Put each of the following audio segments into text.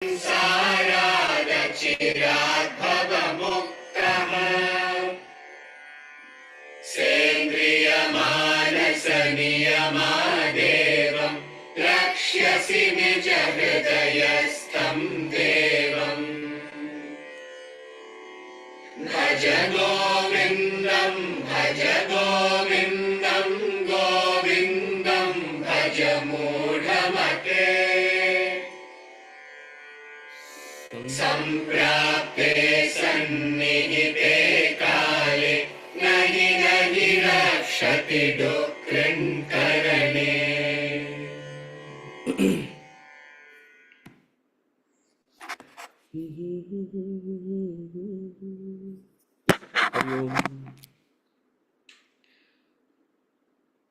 संसारादचिराद्भवमुक्तः सेन्द्रियमानसनियमादेवं रक्ष्यसि निजहृदयस्थं देवम् भज गोविन्दं भज गोविन्दं गोविन्दं भज मूढमते सम्प्राप्ते सन्निहिते काले नहि नहि रक्षति दुःकृङ्करणे।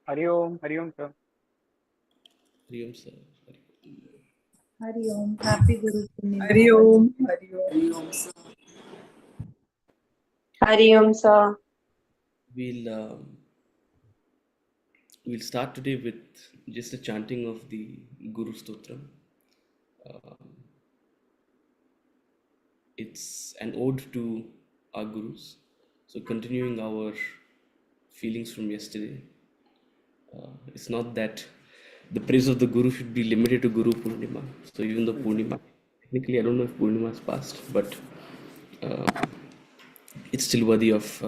हरि ओम sir. Hari Om sir. Hari Om. Happy Guru Purnima. Hari Om Hari Om Hari Om sir. We'll start today with just a chanting of the Guru Stotram. It's an ode to our Gurus. So continuing our feelings from yesterday. It's not that the praise of the Guru should be limited to Guru Purnima. So even though Purnima, technically I don't know if Purnima is past, but it's still worthy of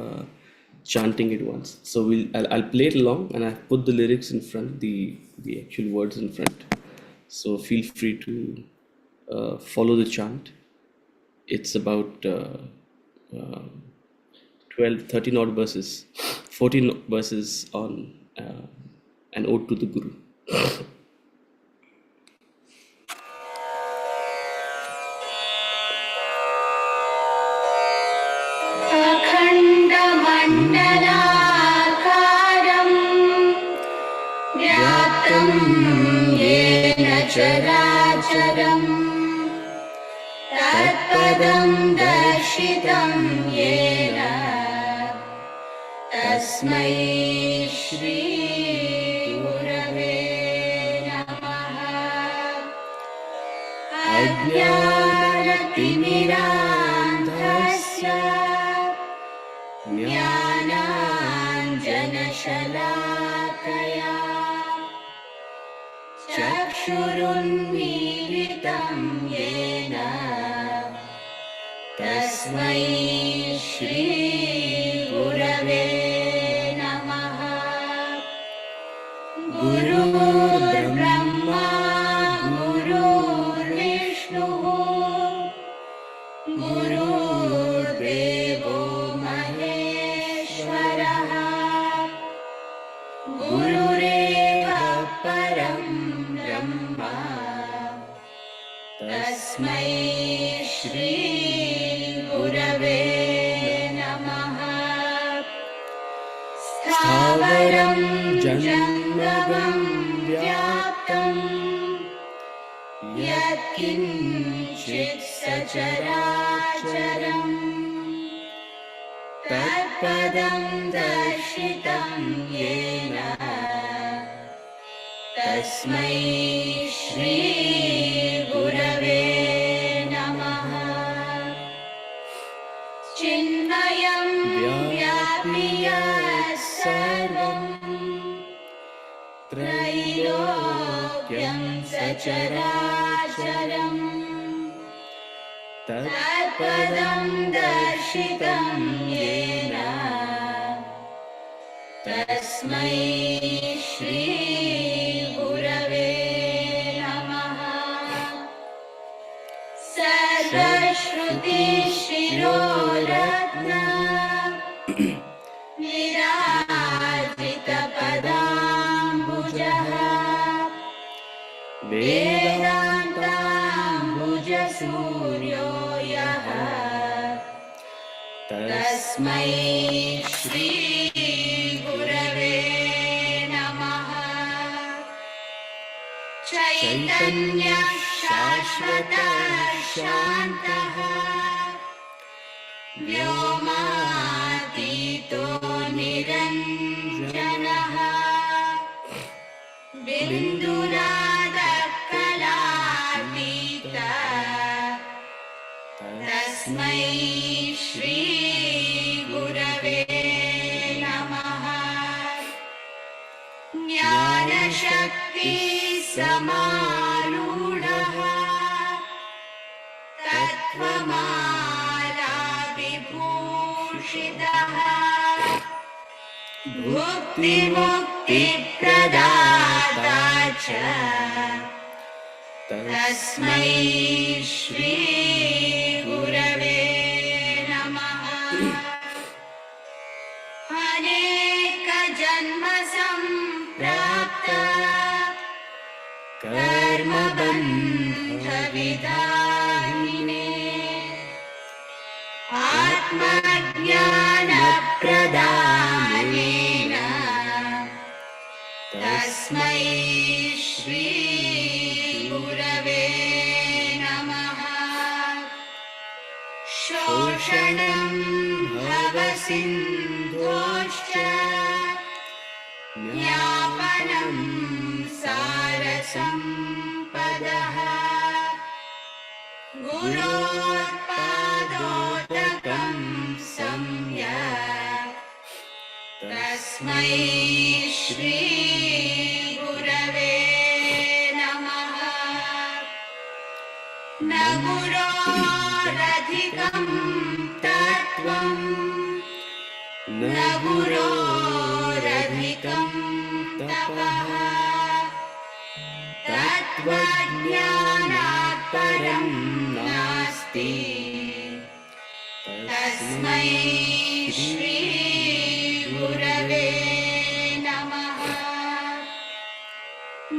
chanting it once. So I'll play it along, and I've put the lyrics in front, the actual words in front. So feel free to follow the chant. It's about 13 odd verses, 14 verses on an ode to the Guru. अखण्डमण्डलाकारं व्याप्तं येन चराचरं तत्पदं दर्शितं येन तस्मै श्री गुरवे नमः। अज्ञानतिमिरान्धस्य ज्ञानाञ्जनशलाकया चक्षुरुन्मीलितं येन तस्मै श्री गुरवे नमः। गुरुर्ब्रह्मा गुरुर्विष्णुः गुरुर्देवो महेश्वरः गुरुरेव परं ब्रह्म तस्मै श्री गुरवे नमः। स्थावरं जङ्गमं व्याप्तं यत्किञ्चित् सचराचरं तत्पदं दर्शितं येन तस्मै श्री गुरवे नमः। चिन्मयं व्यापि यत्सर्वं त्रैलोक्यं सचराचरं तत्पदं दर्शितं येन तस्मै श्री गुरवे नमः। सर्वश्रुतिशिरोरत्न विराजितपदाम्बुजः वेदान्ताम्बुजसूर्यो यः तस्मै श्री गुरवे नमः। चैतन्यः शाश्वतः शान्तः व्योमातीतो निरञ्जनः बिन्दुरादकलातीतः तस्मै श्री गुरवे नमः। ज्ञानशक्ति समारूढः तत्त्वमाला विभूषितः भुक्तिमुक्तिप्रदाता च तस्मै श्री गुरवे नमः। अनेकजन्म सम्प्राप्त कर्मबन्धविदाहिने आत्मज्ञानप्रदानेन तस्मै श्री गुरवे नमः। शोषणं भवसिन्धोश्च ज्ञापनं सारसम्पदः गुरोत्पादोदकं सम्यक् तस्मै श्री गुरवे नमः। न गुरोरधिकं तत्त्वं न गुरोरधिकं तपः तत्त्वज्ञानात् परं नास्ति तस्मै श्री गुरवे नमः।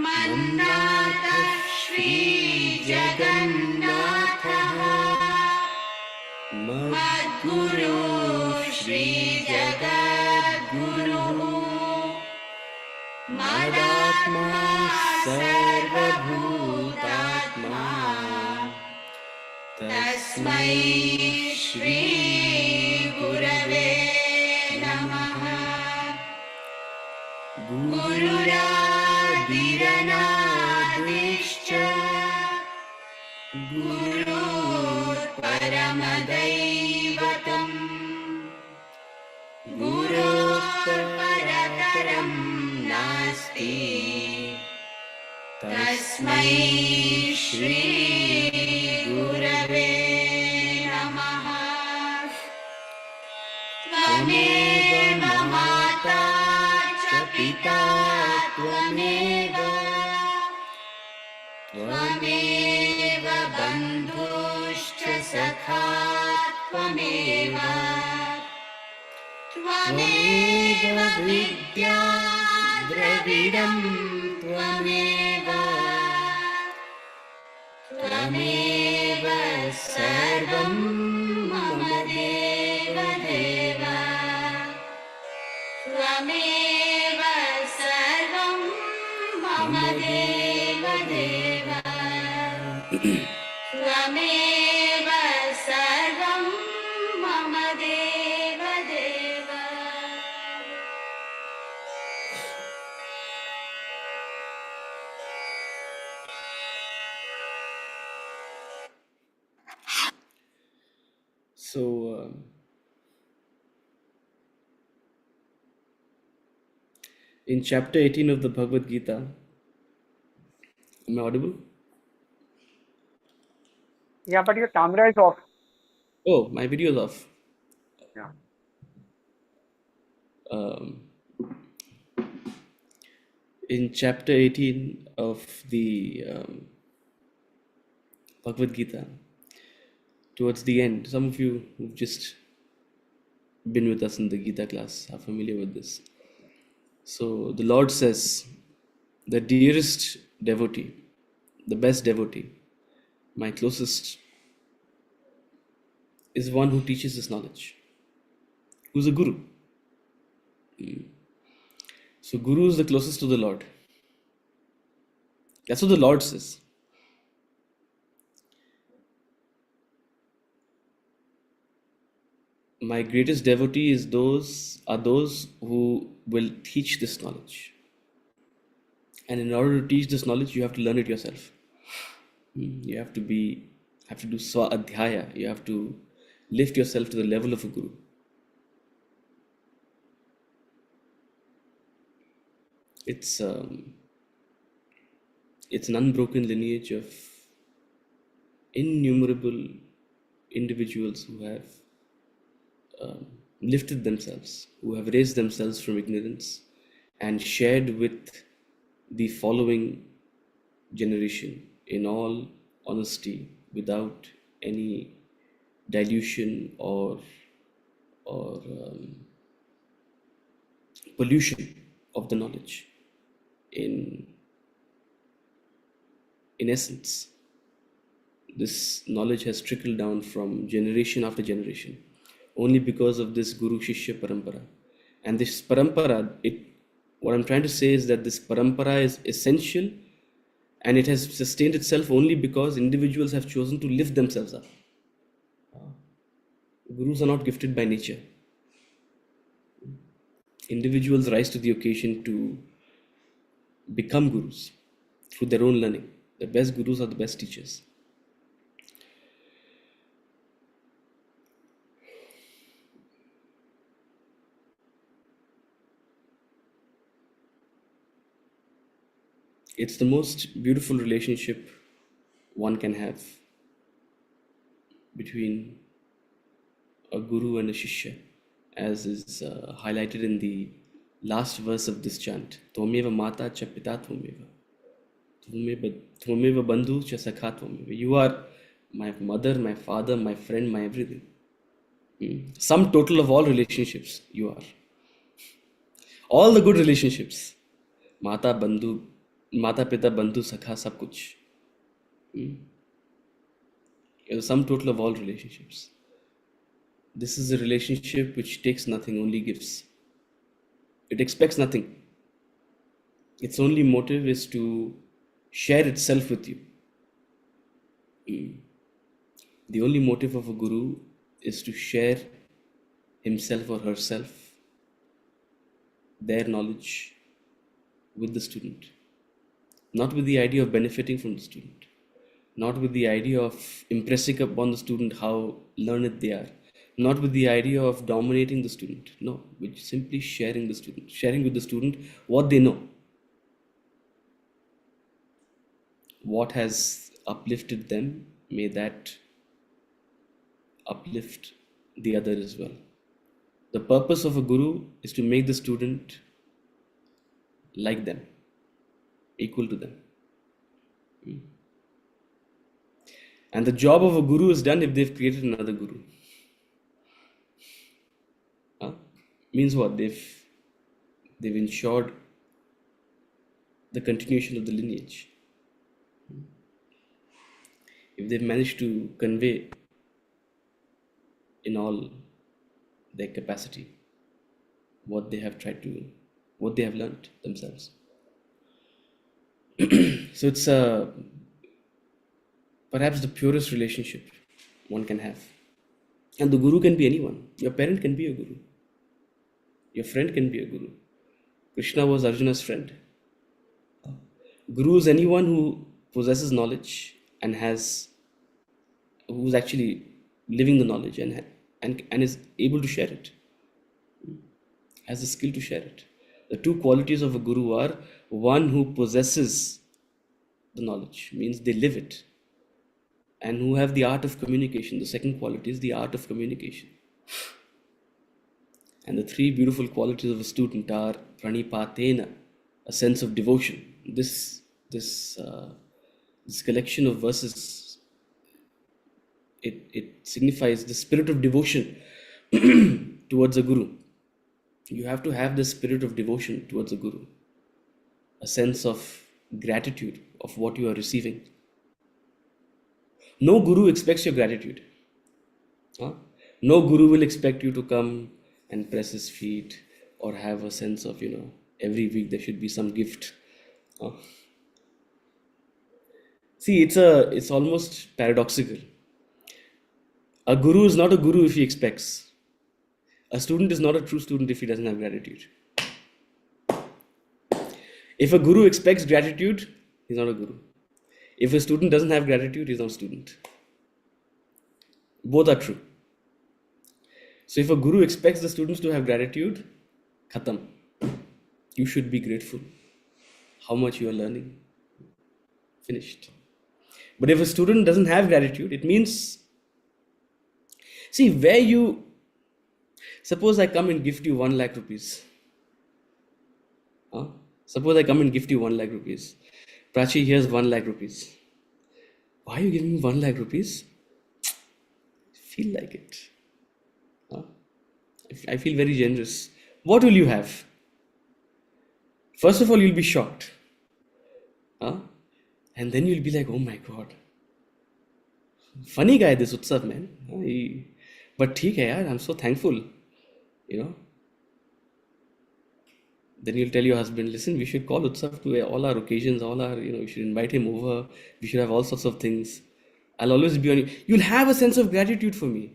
मन्नाथः श्रीजगन्नाथः मद्गुरो श्रीजगद्गुरुः मदात्मा सर्वभूतात्मा तस्मै श्री गुरवे नमः। गुरुरादिरनादिश्च गुरुर्परमदैवतम् गुरोः परतरं नास्ति तस्मै श्री गुरवे नमः। त्वमेव माता च पिता त्वमेव त्वमेव बन्धुश्च सखा त्वमेव त्वमेव विद्या द्रविडं त्वमेव त्वमेव सर्वं मम देव देव त्वमेव सर्वं मम देव देव त्वमेव सर्वं मम देव देव। So, in chapter 18 of the Bhagavad Gita, am I audible? Yeah, but your camera is off. Oh, my video is off. Yeah. In chapter 18 of the Bhagavad Gita, towards the end, some of you who've just been with us in the Gita class are familiar with this. So the Lord says, the dearest devotee, the best devotee, my closest, is one who teaches this knowledge, who's a guru. So guru is the closest to the Lord. That's what the Lord says. My greatest devotee are those who will teach this knowledge. And in order to teach this knowledge, you have to learn it yourself. You have to have to do swa adhyaya. You have to lift yourself to the level of a guru. It's an unbroken lineage of innumerable individuals who have lifted themselves, who have raised themselves from ignorance and shared with the following generation in all honesty, without any dilution or pollution of the knowledge. In essence, this knowledge has trickled down from generation after generation only because of this Guru Shishya Parampara. And this Parampara, what I'm trying to say is that this Parampara is essential, and it has sustained itself only because individuals have chosen to lift themselves up. Gurus are not gifted by nature. Individuals rise to the occasion to become gurus through their own learning. The best gurus are the best teachers. It's the most beautiful relationship one can have between a guru and a shishya, as is highlighted in the last verse of this chant. Tvameva mata cha pita tvameva. Tvameva bandhu cha sakha tvameva. You are my mother, my father, my friend, my everything. Sum total of all relationships, you are. All the good relationships. Mata, bandhu, mata, pita, bandhu, sakha, sab kuch. You're the sum total of all relationships. This is a relationship which takes nothing, only gives. It expects nothing. Its only motive is to share itself with you. The only motive of a guru is to share himself or herself, their knowledge, with the student. Not with the idea of benefiting from the student. Not with the idea of impressing upon the student how learned they are. Not with the idea of dominating the student. No, with simply sharing the student, sharing with the student what they know, what has uplifted them. May that uplift the other as well. The purpose of a guru is to make the student like them, equal to them. And the job of a guru is done if they've created another guru. Means what? They've ensured the continuation of the lineage. If they've managed to convey in all their capacity what they have learned themselves. So it's perhaps the purest relationship one can have. And the guru can be anyone. Your parent can be a guru. Your friend can be a guru. Krishna was Arjuna's friend. Guru is anyone who possesses knowledge and who's actually living the knowledge and is able to share it, has the skill to share it. The two qualities of a guru are: one who possesses the knowledge, means they live it, and who have the art of communication. The second quality is the art of communication. And the three beautiful qualities of a student are pranipatena, a sense of devotion. This collection of verses, it signifies the spirit of devotion towards a guru. You have to have this spirit of devotion towards a guru, a sense of gratitude of what you are receiving. No guru expects your gratitude. No guru will expect you to come and press his feet or have a sense of, every week there should be some gift. See, it's almost paradoxical. A guru is not a guru if he expects. A student is not a true student if he doesn't have gratitude. If a guru expects gratitude, he's not a guru. If a student doesn't have gratitude, he's not a student. Both are true. So if a guru expects the students to have gratitude, khatam. You should be grateful. How much you are learning. Finished. But if a student doesn't have gratitude, it means, see, suppose I come and gift you 1 lakh rupees. Huh? Suppose I come and gift you 1 lakh rupees. Prachi, here's 1 lakh rupees. Why are you giving me 1 lakh rupees? Feel like it. Huh? I feel very generous. What will you have? First of all, you'll be shocked. Huh? And then you'll be like, oh my God. Funny guy, this Utsav, man. But theek hai yaar, I'm so thankful. You know. Then you'll tell your husband, listen, we should call Utsav to all our occasions, we should invite him over. We should have all sorts of things. I'll always be on you. You'll have a sense of gratitude for me.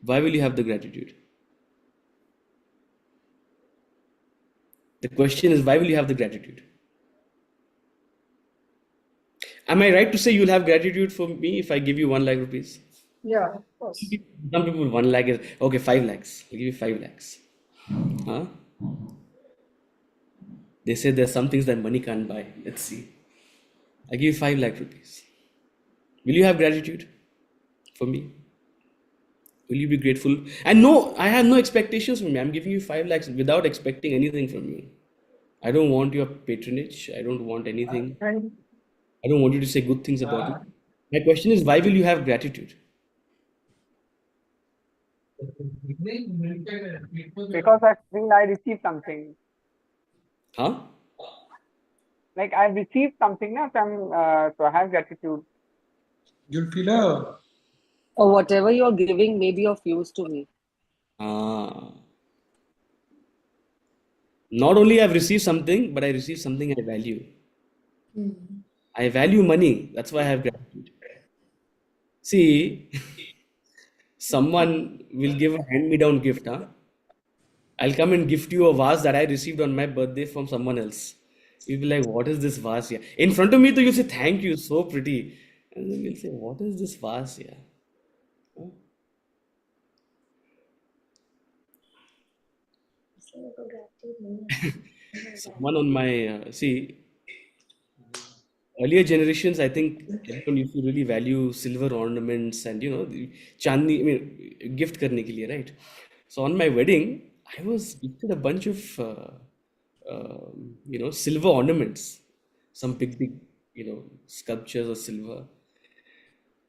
Why will you have the gratitude? The question is, why will you have the gratitude? Am I right to say you'll have gratitude for me if I give you 1 lakh rupees? Yeah, of course. Some people, 1 lakh is, okay, 5 lakhs. I'll give you 5 lakhs. Huh? They say there's some things that money can't buy. Let's see. I give you 5 lakh rupees. Will you have gratitude for me? Will you be grateful? And no, I have no expectations from you. I'm giving you 5 lakhs without expecting anything from you. I don't want your patronage. I don't want anything. And I don't want you to say good things about me. My question is, why will you have gratitude? because I feel I received something. Huh? Like I received something now, so I have gratitude. You'll feel a Or whatever you're giving may be of use to me. Not only I've received something, but I received something I value. I value money. That's why I have gratitude. See, someone will give a hand-me-down gift. Huh? I'll come and gift you a vase that I received on my birthday from someone else. You'll be like, what is this vase here? In front of me, though, you'll say, thank you, so pretty. And then you'll say, what is this vase here? Huh? Someone on my, earlier generations, I think everyone used to really value silver ornaments and, the chandi, gift karne ke liye, right? So on my wedding, I was gifted a bunch of, silver ornaments, some big, sculptures of silver.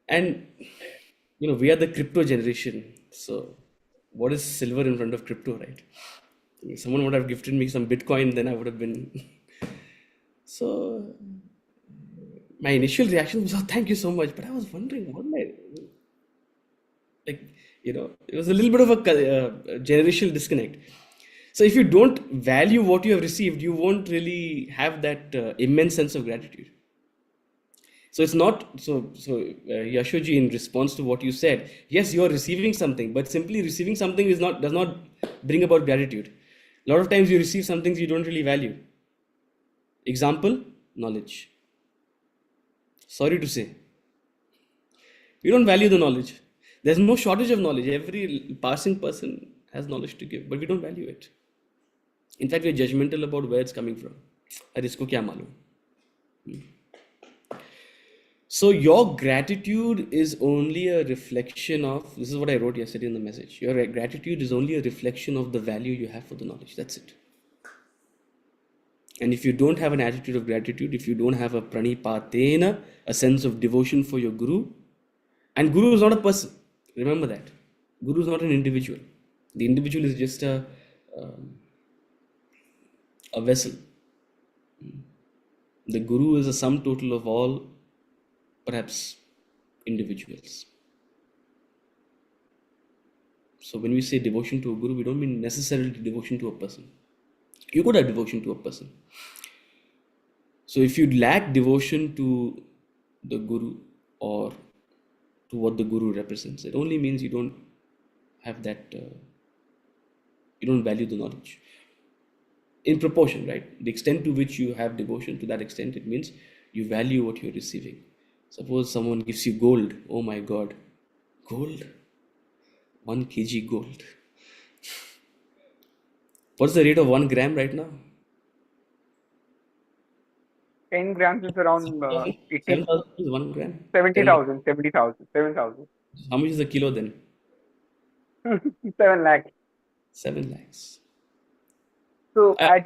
And, we are the crypto generation. So what is silver in front of crypto, right? If someone would have gifted me some Bitcoin, then I would have been. So my initial reaction was, oh, thank you so much. But I was wondering, what am I, it was a little bit of a generational disconnect. So if you don't value what you have received, you won't really have that immense sense of gratitude. So it's not, Yashoji, in response to what you said, yes, you are receiving something, but simply receiving something does not bring about gratitude. A lot of times you receive some things you don't really value. Example, knowledge. Sorry to say. We don't value the knowledge. There's no shortage of knowledge. Every passing person has knowledge to give, but we don't value it. In fact, we're judgmental about where it's coming from. Aur isko kya malum? So your gratitude is only a reflection of, this is what I wrote yesterday in the message. Your gratitude is only a reflection of the value you have for the knowledge. That's it. And if you don't have an attitude of gratitude, if you don't have a pranipatena, a sense of devotion for your guru, and guru is not a person. Remember that. Guru is not an individual. The individual is just a vessel. The guru is a sum total of all, perhaps, individuals. So when we say devotion to a guru, we don't mean necessarily devotion to a person. You could have devotion to a person. So if you lack devotion to the guru or to what the guru represents, it only means you don't have that, you don't value the knowledge. In proportion, right? The extent to which you have devotion, to that extent, it means you value what you're receiving. Suppose someone gives you gold, oh my God, Gold? 1 kg gold. What's the rate of 1 gram right now? 10 grams is around 80, 7,000 is 1 gram. 70,000, 70,000, 7,000. How much is a kilo then? 7 lakhs. 7 lakhs. So Uh,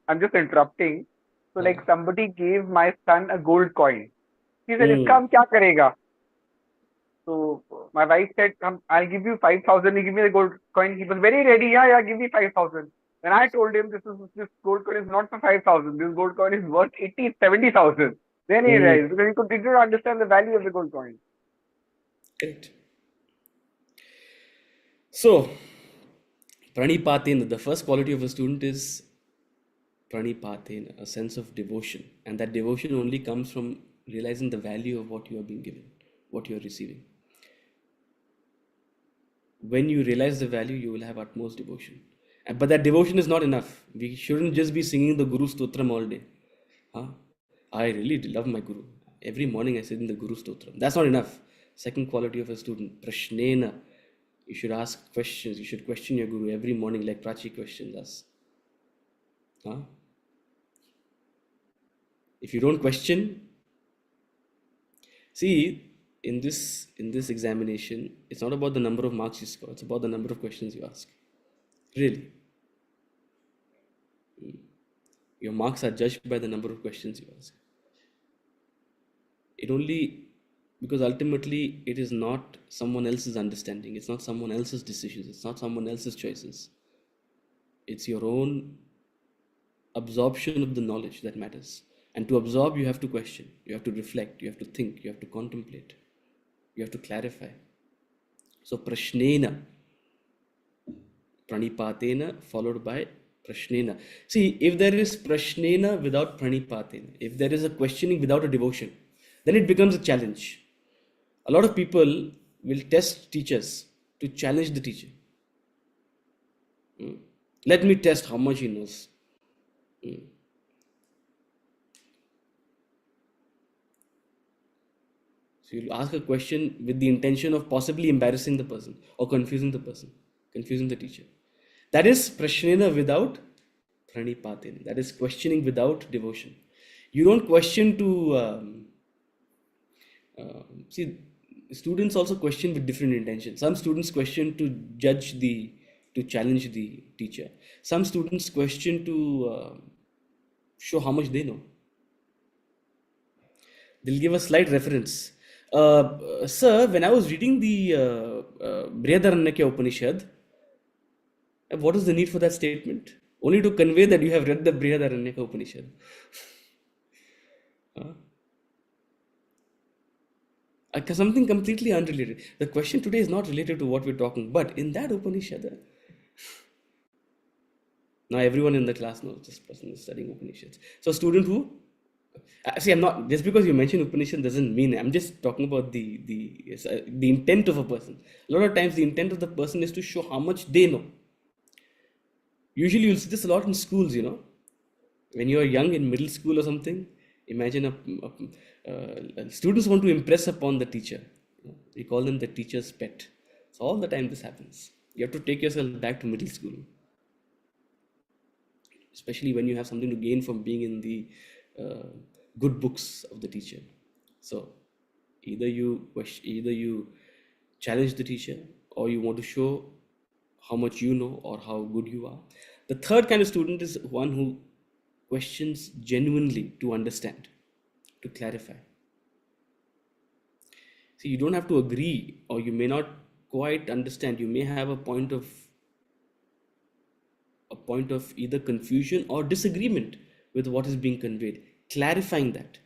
I'm just interrupting. So like somebody gave my son a gold coin. He said, Hmm. "Iska hum kya karega?" So my wife said, "I'll give you 5,000. He give me the gold coin." He was very ready. Yeah, give me 5,000. Then I told him this gold coin is not for 5,000. This gold coin is worth 80, 70,000. Then he Hmm. realized because he did not understand the value of the gold coin. Correct. So, pranipatena, the first quality of a student is pranipatena, a sense of devotion. And that devotion only comes from realizing the value of what you are being given, what you are receiving. When you realize the value, you will have utmost devotion. But that devotion is not enough. We shouldn't just be singing the Guru Stotram all day. Huh? I really love my Guru. Every morning I sit in the Guru Stotram. That's not enough. Second quality of a student, prashnena. You should ask questions. You should question your Guru every morning, like Prachi questions us. Huh? If you don't question, see, in this examination, it's not about the number of marks you score. It's about the number of questions you ask. Really. Your marks are judged by the number of questions you ask. It only because ultimately it is not someone else's understanding, it's not someone else's decisions, it's not someone else's choices. It's your own absorption of the knowledge that matters. And to absorb, you have to question, you have to reflect, you have to think, you have to contemplate, you have to clarify. So prashnena, pranipatena followed by prashnena. See, if there is prashnena without pranipatena, if there is a questioning without a devotion, then it becomes a challenge. A lot of people will test teachers to challenge the teacher. Let me test how much he knows. So you'll ask a question with the intention of possibly embarrassing the person or confusing the person, confusing the teacher. That is prashnena without pranipatin. That is questioning without devotion. You don't question to see. Students also question with different intentions. Some students question to challenge the teacher. Some students question to show how much they know. They'll give a slight reference. Sir, when I was reading the Brihadaranyaka Upanishad, what is the need for that statement? Only to convey that you have read the Brihadaranyaka Upanishad. Something completely unrelated. The question today is not related to what we're talking, but in that Upanishad, now everyone in the class knows this person is studying Upanishads. So, student who? See, I'm not just because you mention Upanishad doesn't mean I'm just talking about the intent of a person. A lot of times, the intent of the person is to show how much they know. Usually, you'll see this a lot in schools. When you are young in middle school or something. Imagine students want to impress upon the teacher. We call them the teacher's pet. So all the time this happens. You have to take yourself back to middle school, especially when you have something to gain from being in the good books of the teacher. So either you challenge the teacher, or you want to show how much you know or how good you are. The third kind of student is one who questions genuinely to understand, to clarify. See, you don't have to agree, or you may not quite understand. You may have a point of either confusion or disagreement with what is being conveyed. Clarifying that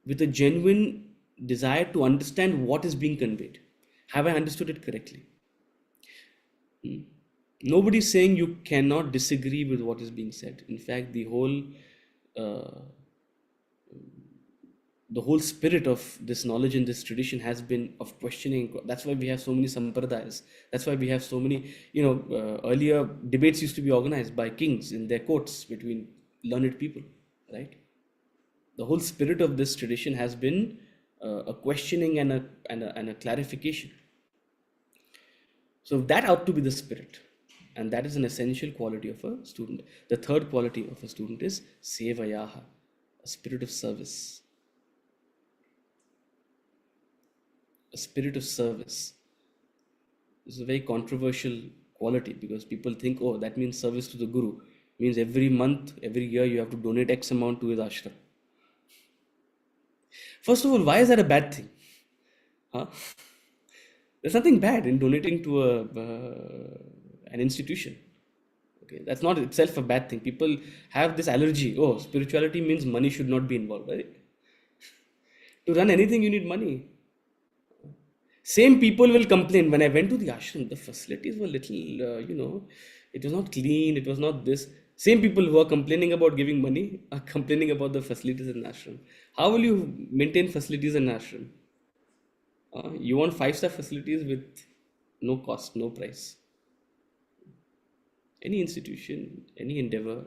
with a genuine desire to understand what is being conveyed. Have I understood it correctly? Nobody is saying you cannot disagree with what is being said. In fact, the whole spirit of this knowledge in this tradition has been of questioning. That's why we have so many sampradayas. That's why we have so many, earlier debates used to be organized by kings in their courts between learned people, right? The whole spirit of this tradition has been a questioning and a clarification. So that ought to be the spirit, and that is an essential quality of a student. The third quality of a student is sevayaha, a spirit of service. A spirit of service. This is a very controversial quality because people think, oh, that means service to the guru. Means every month, every year, you have to donate X amount to his ashram. First of all, why is that a bad thing? Huh? There's nothing bad in donating to an institution. Okay, that's not itself a bad thing. People have this allergy. Oh, spirituality means money should not be involved. Right? To run anything, you need money. Same people will complain. When I went to the ashram, the facilities were little, it was not clean. It was not this. Same people who are complaining about giving money are complaining about the facilities in ashram. How will you maintain facilities in ashram? You want 5-star facilities with no cost, no price. Any institution, any endeavor,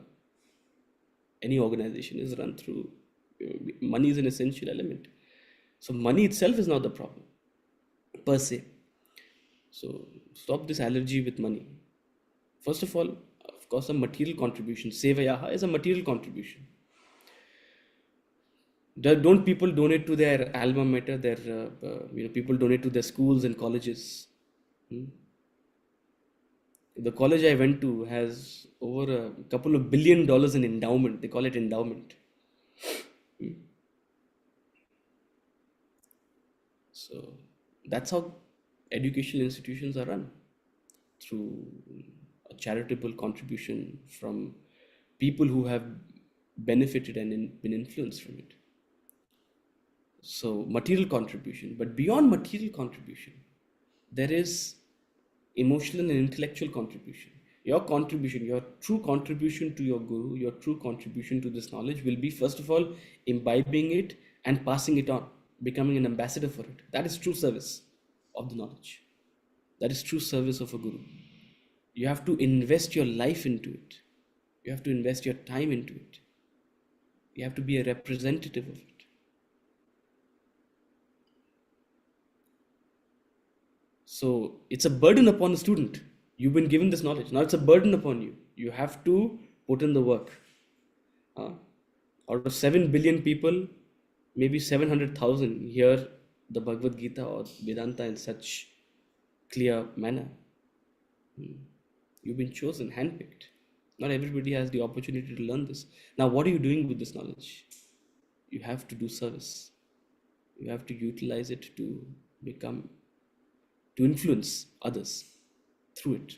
any organization is run through money is an essential element. So money itself is not the problem per se. So stop this allergy with money. First of all, of course, a material contribution. Sevayaha is a material contribution. Don't people donate to their alma mater? People donate to their schools and colleges. The college I went to has over a couple of $1 billion in endowment. They call it endowment. So that's how educational institutions are run, through a charitable contribution from people who have benefited and been influenced from it. So material contribution, but beyond material contribution, there is emotional and intellectual contribution. Your contribution, your true contribution to your guru, your true contribution to this knowledge will be, first of all, imbibing it and passing it on, becoming an ambassador for it. That is true service of the knowledge. That is true service of a guru. You have to invest your life into it. You have to invest your time into it. You have to be a representative of it. So it's a burden upon the student. You've been given this knowledge. Now it's a burden upon you. You have to put in the work. Out of 7 billion people, maybe 700,000 hear the Bhagavad Gita or Vedanta in such clear manner. You've been chosen, handpicked. Not everybody has the opportunity to learn this. Now, what are you doing with this knowledge? You have to do service. You have to utilize it to influence others through it.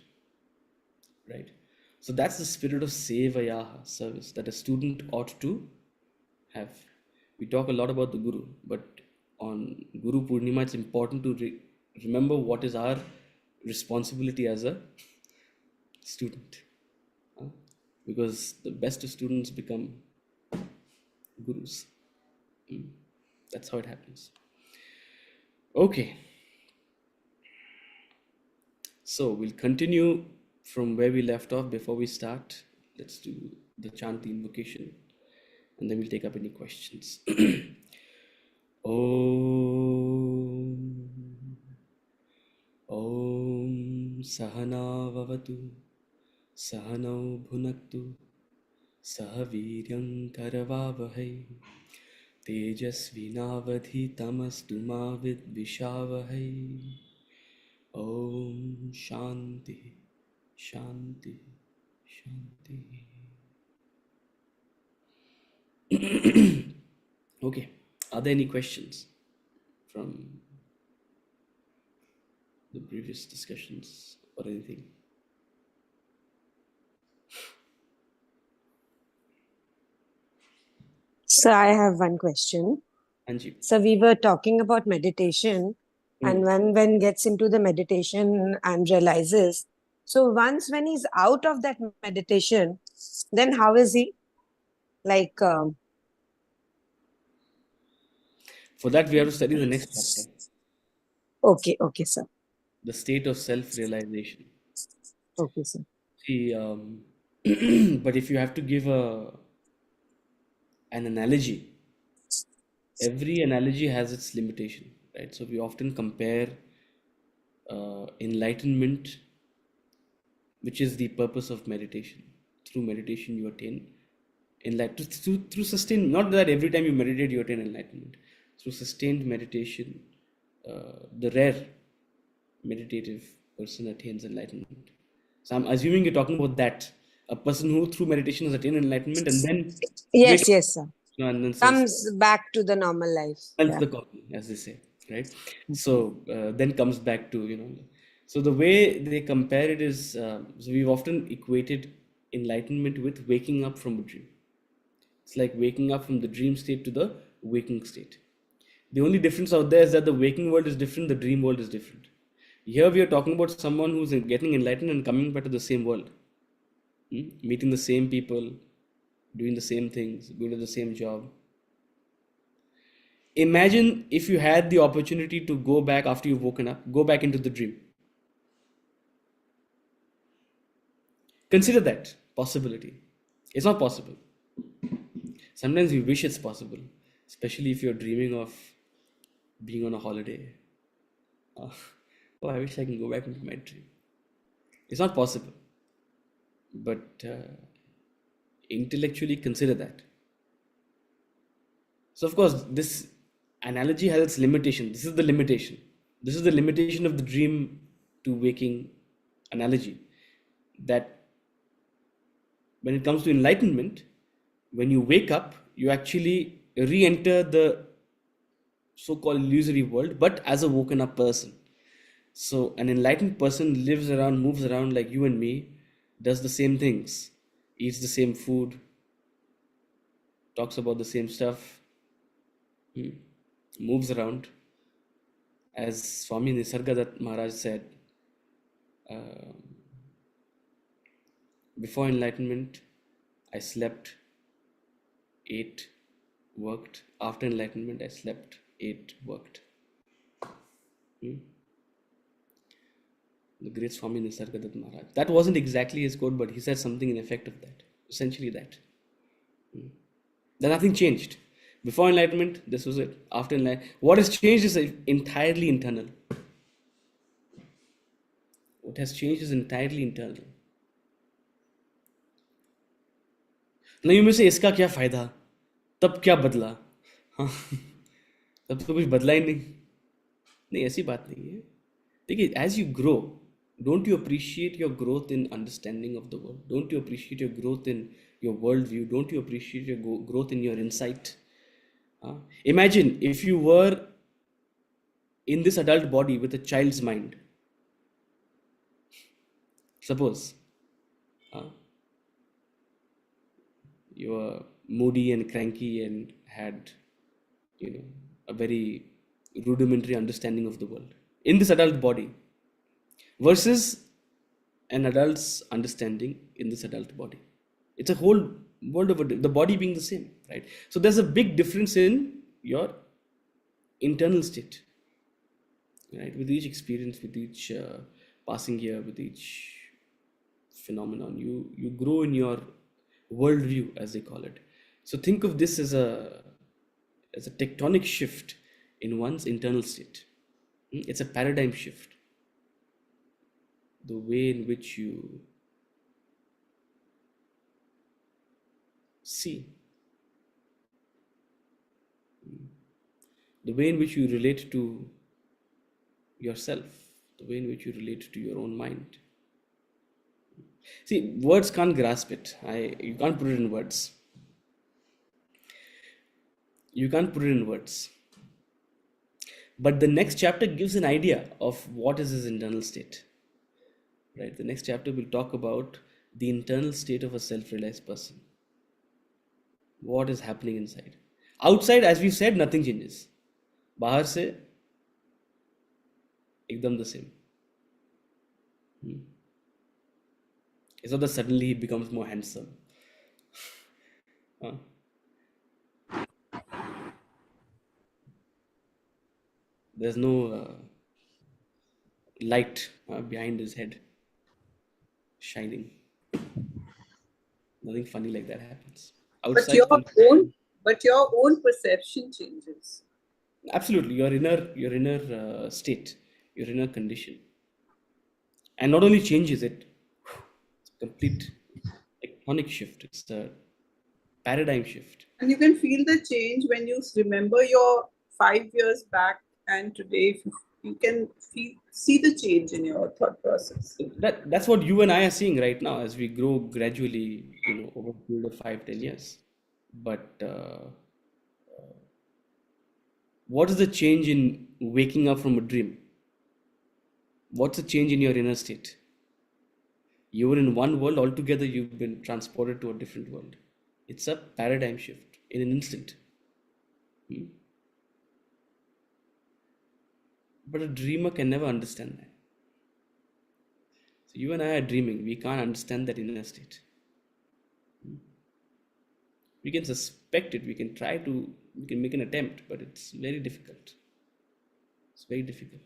Right? So that's the spirit of Sevayaha, service, that a student ought to have. We talk a lot about the Guru, but on Guru Purnima, it's important to remember what is our responsibility as a student. Because the best of students become gurus. That's how it happens. Okay. So we'll continue from where we left off. Before we start, let's do the chant, the invocation, and then we'll take up any questions. Om Sahana Vavatu Sahanau Bhunaktu Sahaviryam Karavavahai Tejasvinavadhitamastu ma vidvishavahai. Om Shanti Shanti Shanti. Okay, are there any questions from the previous discussions or anything? So I have one question. Anji. So we were talking about meditation, and when gets into the meditation and realizes. So once when he's out of that meditation, then how is he? Like For that, we have to study the next chapter. okay, sir. The state of self-realization. Okay, sir. See, but if you have to give an analogy, every analogy has its limitation, right? So we often compare enlightenment, which is the purpose of meditation. Through meditation, you attain enlightenment. Through sustained, not that every time you meditate, you attain enlightenment. Through sustained meditation, the rare meditative person attains enlightenment. So I'm assuming you're talking about that. A person who through meditation has attained enlightenment and then Yes, wakes yes, sir. and then says, Comes back to the normal life. smells Yeah. the coffee, as they say, right? So then comes back to, so the way they compare it is, so we've often equated enlightenment with waking up from a dream. It's like waking up from the dream state to the waking state. The only difference out there is that the waking world is different, the dream world is different. Here we are talking about someone who's getting enlightened and coming back to the same world, meeting the same people, doing the same things, going to the same job. Imagine if you had the opportunity to go back after you've woken up, go back into the dream. Consider that possibility. It's not possible. Sometimes we wish it's possible, especially if you're dreaming of being on a holiday. Oh, I wish I can go back into my dream. It's not possible. But intellectually consider that. So, of course, this analogy has its limitation. This is the limitation. This is the limitation of the dream to waking analogy. That when it comes to enlightenment, when you wake up, you actually re-enter the so-called illusory world, but as a woken up person. So an enlightened person lives around, moves around like you and me, does the same things, eats the same food, talks about the same stuff, moves around. As Swami Nisargadatta Maharaj said, before enlightenment, I slept, ate, worked. After enlightenment, I slept, ate, worked. The great Swami Nisargadatta Maharaj. That wasn't exactly his quote, but he said something in effect of that. Essentially that. Then nothing changed. Before enlightenment, this was it. After enlightenment, what has changed is entirely internal. What has changed is entirely internal. Now you may say, इसका क्या फायदा? तब क्या बदला? हाँ, तब तो कुछ बदला ही नहीं, ऐसी बात नहीं है. देखिए, as you grow, don't you appreciate your growth in understanding of the world? Don't you appreciate your growth in your worldview? Don't you appreciate your growth in your insight? Imagine if you were in this adult body with a child's mind. Suppose you were moody and cranky and had, a very rudimentary understanding of the world in this adult body versus an adult's understanding in this adult body. It's a whole world of the body being the same, right? So there's a big difference in your internal state, right? With each experience, with each passing year, with each phenomenon, you grow in your worldview, as they call it. So think of this as a tectonic shift in one's internal state. It's a paradigm shift. The way in which you see, the way in which you relate to yourself, the way in which you relate to your own mind. See, words can't grasp it. You can't put it in words. You can't put it in words. But the next chapter gives an idea of what is his internal state. Right? The next chapter will talk about the internal state of a self-realized person. What is happening inside? Outside, as we've said, nothing changes. Bahar se, ekdam the same. It's not that suddenly he becomes more handsome. There's no light behind his head shining. Nothing funny like that happens. But Outside, your own but your own perception changes. Absolutely, your inner state, your inner condition, and not only changes it, it's a complete tectonic shift. It's a paradigm shift. And you can feel the change when you remember your 5 years back and today. You can see the change in your thought process. That's what you and I are seeing right now as we grow gradually, over a period of 5-10 years. But what is the change in waking up from a dream? What's the change in your inner state? You were in one world altogether, you've been transported to a different world. It's a paradigm shift in an instant. But a dreamer can never understand that. So you and I are dreaming, we can't understand that inner state. We can suspect it, we can make an attempt, but it's very difficult. It's very difficult.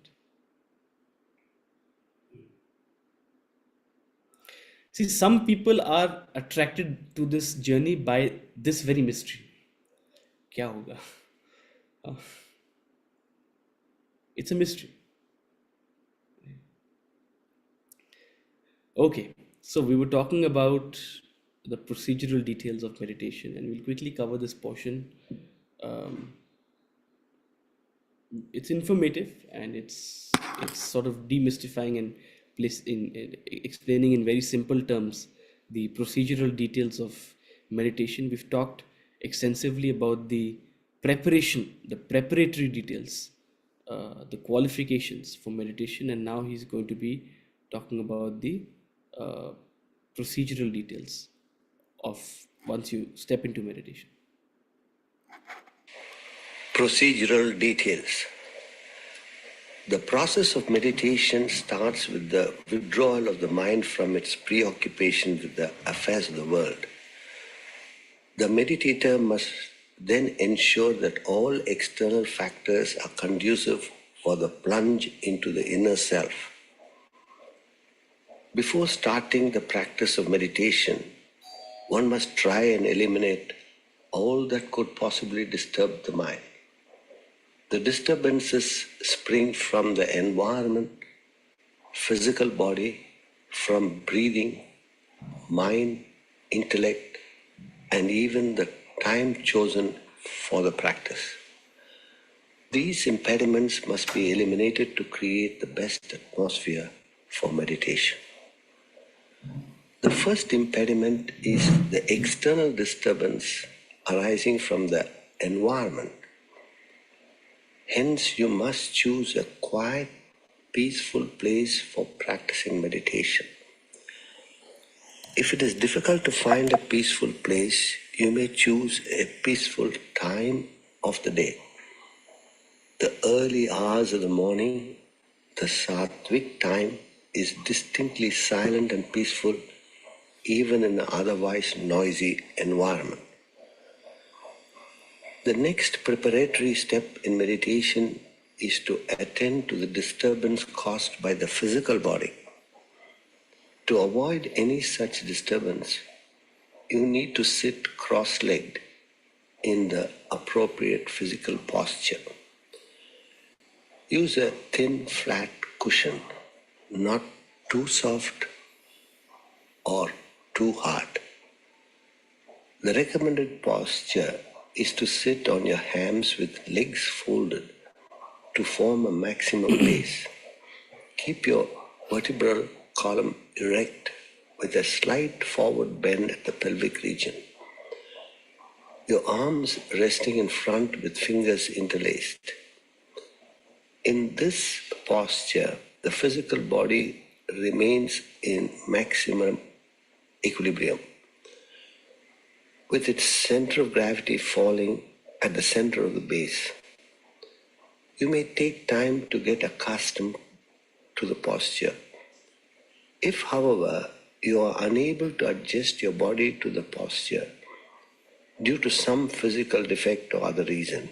See, some people are attracted to this journey by this very mystery. Kya hoga? It's a mystery. Okay, so we were talking about the procedural details of meditation, and we'll quickly cover this portion. It's informative, and it's sort of demystifying and explaining in very simple terms the procedural details of meditation. We've talked extensively about the preparatory details, the qualifications for meditation, and now he's going to be talking about the procedural details of once you step into meditation. Procedural details. The process of meditation starts with the withdrawal of the mind from its preoccupation with the affairs of the world. The meditator must then ensure that all external factors are conducive for the plunge into the inner self. Before starting the practice of meditation, one must try and eliminate all that could possibly disturb the mind. The disturbances spring from the environment, physical body, from breathing, mind, intellect, and even the time chosen for the practice. These impediments must be eliminated to create the best atmosphere for meditation. The first impediment is the external disturbance arising from the environment. Hence, you must choose a quiet, peaceful place for practicing meditation. If it is difficult to find a peaceful place, you may choose a peaceful time of the day. The early hours of the morning, the sattvic time, is distinctly silent and peaceful even in an otherwise noisy environment. The next preparatory step in meditation is to attend to the disturbance caused by the physical body. To avoid any such disturbance, you need to sit cross-legged in the appropriate physical posture. Use a thin, flat cushion, not too soft or too hard. The recommended posture is to sit on your hams with legs folded to form a maximum base. Keep your vertebral column erect with a slight forward bend at the pelvic region. Your arms resting in front with fingers interlaced. In this posture, the physical body remains in maximum equilibrium, with its center of gravity falling at the center of the base. You may take time to get accustomed to the posture. If, however, you are unable to adjust your body to the posture due to some physical defect or other reason,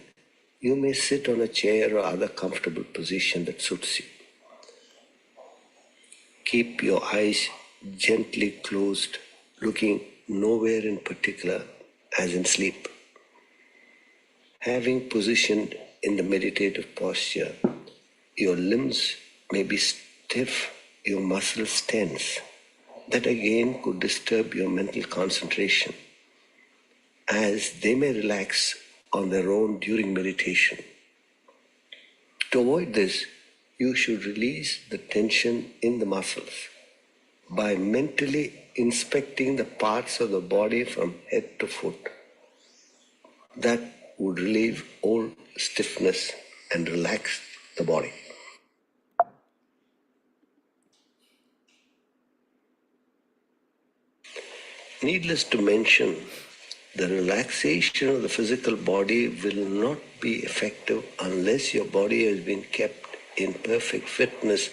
you may sit on a chair or other comfortable position that suits you. Keep your eyes gently closed, looking nowhere in particular, as in sleep. Having positioned in the meditative posture, your limbs may be stiff, your muscles tense. That again could disturb your mental concentration, as they may relax on their own during meditation. To avoid this, you should release the tension in the muscles by mentally inspecting the parts of the body from head to foot. That would relieve all stiffness and relax the body. Needless to mention, the relaxation of the physical body will not be effective unless your body has been kept in perfect fitness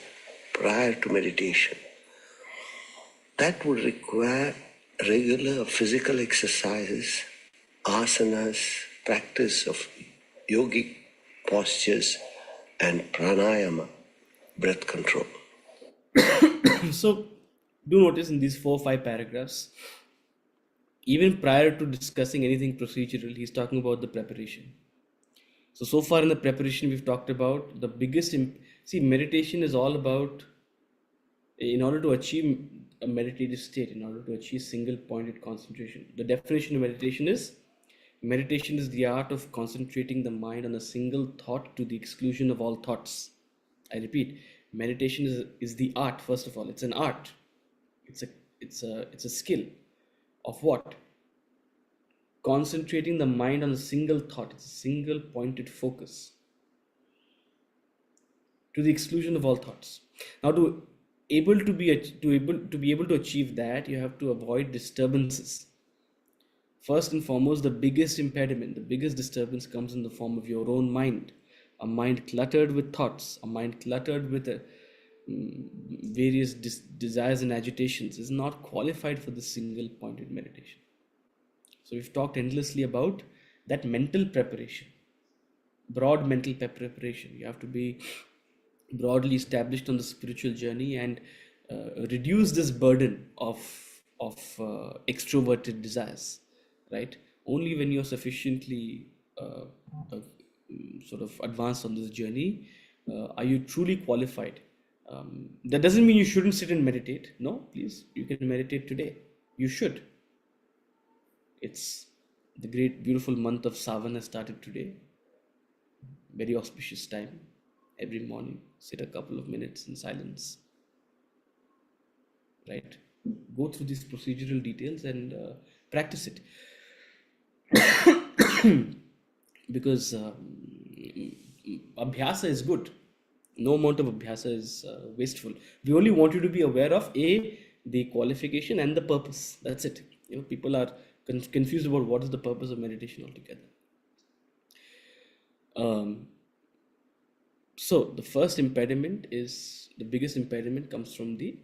prior to meditation. That would require regular physical exercises, asanas, practice of yogic postures, and pranayama, breath control. So, do notice in these 4 or 5 paragraphs, even prior to discussing anything procedural, he's talking about the preparation. So far in the preparation, we've talked about the biggest. See, meditation is all about, in order to achieve a meditative state, in order to achieve single pointed concentration. The definition of meditation is the art of concentrating the mind on a single thought to the exclusion of all thoughts. I repeat, meditation is the art. First of all, it's an art. It's a skill of what? Concentrating the mind on a single thought. It's a single pointed focus to the exclusion of all thoughts. Now, to be able to achieve that, you have to avoid disturbances. First and foremost, the biggest impediment, the biggest disturbance comes in the form of your own mind. A mind cluttered with thoughts, a mind cluttered with various desires and agitations is not qualified for the single pointed meditation. So we've talked endlessly about that mental preparation, broad mental preparation. You have to be broadly established on the spiritual journey and reduce this burden of extroverted desires, right? Only when you're sufficiently sort of advanced on this journey are you truly qualified. That doesn't mean you shouldn't sit and meditate. No, please, you can meditate today. You should. It's the great, beautiful month of Savan has started today. Very auspicious time. Every morning, sit a couple of minutes in silence. Right? Go through these procedural details and practice it. Because abhyasa is good. No amount of abhyasa is wasteful. We only want you to be aware of the qualification and the purpose. That's it. People are confused about what is the purpose of meditation altogether. So the first impediment the biggest impediment comes from the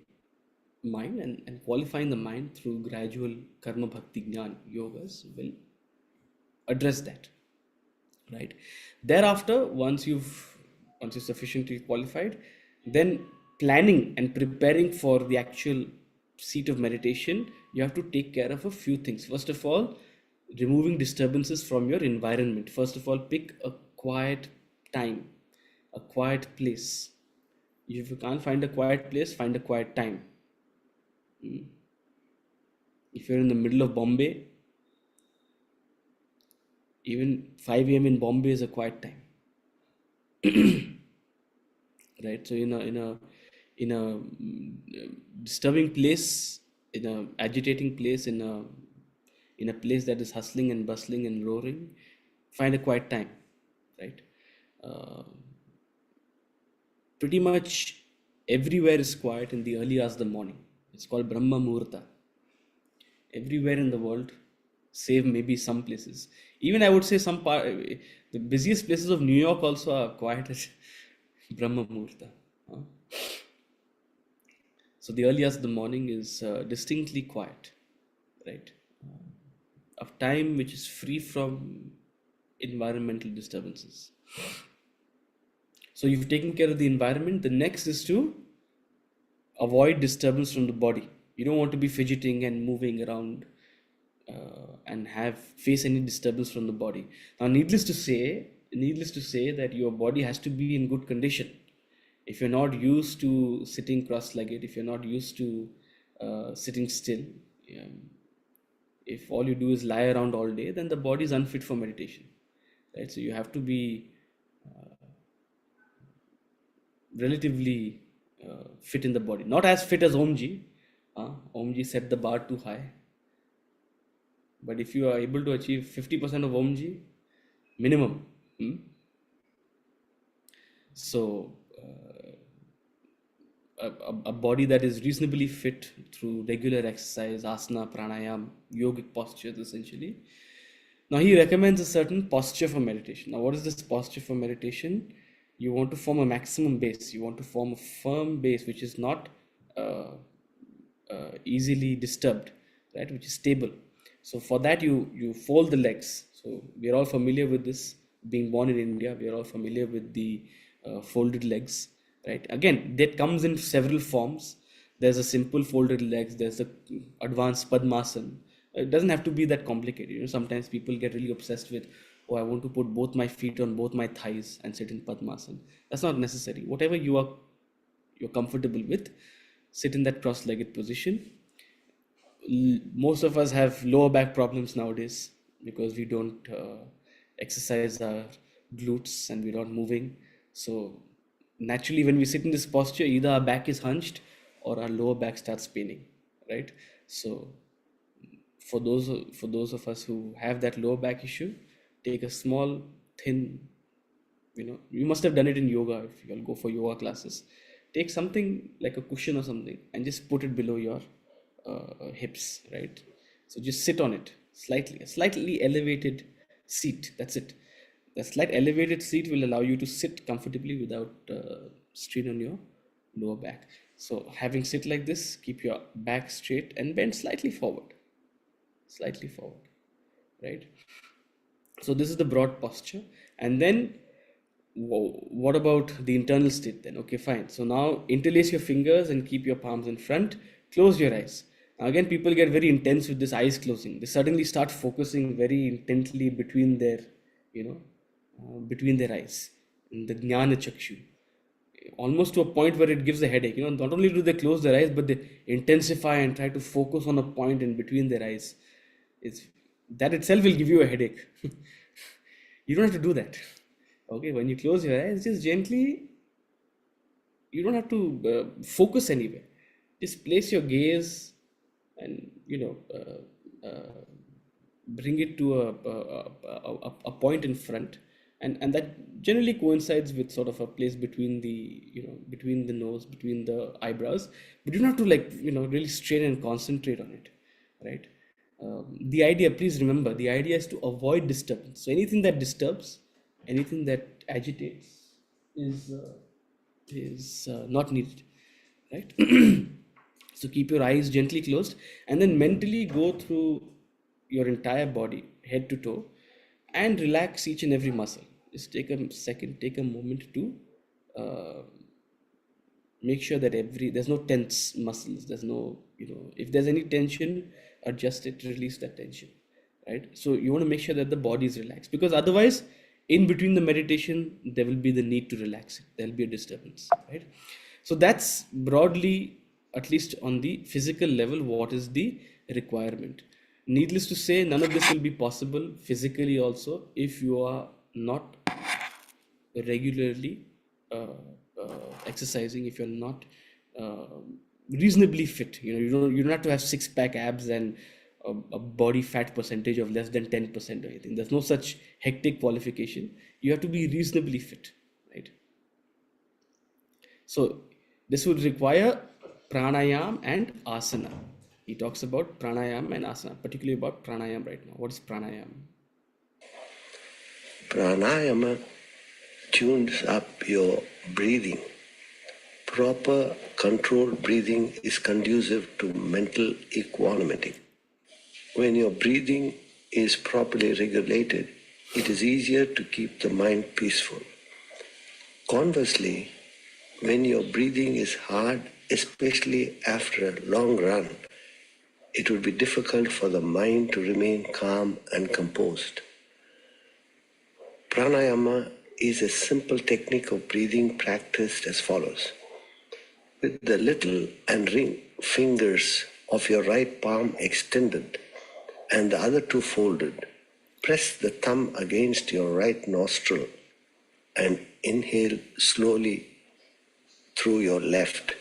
mind, and qualifying the mind through gradual karma bhakti jnana yogas will address that, right? Thereafter, once you're sufficiently qualified, then planning and preparing for the actual seat of meditation, you have to take care of a few things. First of all, removing disturbances from your environment. First of all, pick a quiet time, a quiet place. If you can't find a quiet place, find a quiet time. If you're in the middle of Bombay, even 5 a.m. in Bombay is a quiet time. Right? So in a disturbing place, in a agitating place, in a place that is hustling and bustling and roaring, find a quiet time, right? Pretty much everywhere is quiet in the early hours of the morning. It's called Brahma Muhurta. Everywhere in the world, save maybe some places. Even I would say the busiest places of New York also are quiet at Brahma Muhurta. So the early hours of the morning is distinctly quiet, right? Of time which is free from environmental disturbances. So you've taken care of the environment. The next is to avoid disturbance from the body. You don't want to be fidgeting and moving around and have face any disturbance from the body. Now, needless to say that your body has to be in good condition. If you're not used to sitting cross-legged, if you're not used to sitting still, if all you do is lie around all day, then the body is unfit for meditation, right? So you have to be relatively fit in the body, not as fit as Omji. Omji set the bar too high. But if you are able to achieve 50% of Omji minimum, so a body that is reasonably fit through regular exercise, asana, pranayam, yogic postures essentially. Now he recommends a certain posture for meditation. Now what is this posture for meditation? You want to form a maximum base. You want to form a firm base which is not easily disturbed, right? Which is stable. So for that you fold the legs. So we are all familiar with this. Being born in India, we are all familiar with the folded legs, right? Again, that comes in several forms. There's a simple folded legs. There's a advanced Padmasana. It doesn't have to be that complicated. You know, sometimes people get really obsessed with, oh, I want to put both my feet on both my thighs and sit in Padmasana. That's not necessary. Whatever you're comfortable with, sit in that cross-legged position. Most of us have lower back problems nowadays because we don't exercise our glutes and we're not moving. So naturally, when we sit in this posture, either our back is hunched or our lower back starts paining, right? So for those of us who have that lower back issue, take a small, thin, you must have done it in yoga if you'll go for yoga classes. Take something like a cushion or something and just put it below your hips, right? So just sit on it a slightly elevated seat. That's it. The slight elevated seat will allow you to sit comfortably without strain on your lower back. So having sit like this, keep your back straight and bend slightly forward, right? So this is the broad posture. And then what about the internal state then? Okay, fine. So now interlace your fingers and keep your palms in front. Close your eyes. Now again, people get very intense with this eyes closing. They suddenly start focusing very intently between their eyes, in the jnana chakshu, almost to a point where it gives a headache. Not only do they close their eyes, but they intensify and try to focus on a point in between their eyes. That itself will give you a headache. You don't have to do that. Okay, when you close your eyes, just gently, you don't have to focus anywhere. Just place your gaze and bring it to a point in front, and that generally coincides with sort of a place between the nose, between the eyebrows, but you don't have to really strain and concentrate on it, right? The idea, please remember, the idea is to avoid disturbance. So anything that disturbs, anything that agitates is not needed, right? So keep your eyes gently closed and then mentally go through your entire body, head to toe, and relax each and every muscle. Just take a second, take a moment to make sure that there's no tense muscles. There's no, if there's any tension, adjust it, release that tension, right? So you want to make sure that the body is relaxed, because otherwise, in between the meditation, there will be the need to relax it. There'll be a disturbance, right? So that's broadly, at least on the physical level, what is the requirement. Needless to say, none of this will be possible physically also if you are not regularly exercising, if you're not reasonably fit. You don't have to have six-pack abs and a body fat percentage of less than 10% or anything. There's no such hectic qualification. You have to be reasonably fit, right? So this would require pranayam and asana. He talks about pranayam and asana, particularly about pranayam right now. What is pranayam? Pranayama tunes up your breathing. Proper controlled breathing is conducive to mental equanimity. When your breathing is properly regulated, it is easier to keep the mind peaceful. Conversely, when your breathing is hard, especially after a long run, it would be difficult for the mind to remain calm and composed. Pranayama is a simple technique of breathing practiced as follows. With the little and ring fingers of your right palm extended and the other two folded, press the thumb against your right nostril and inhale slowly through your left.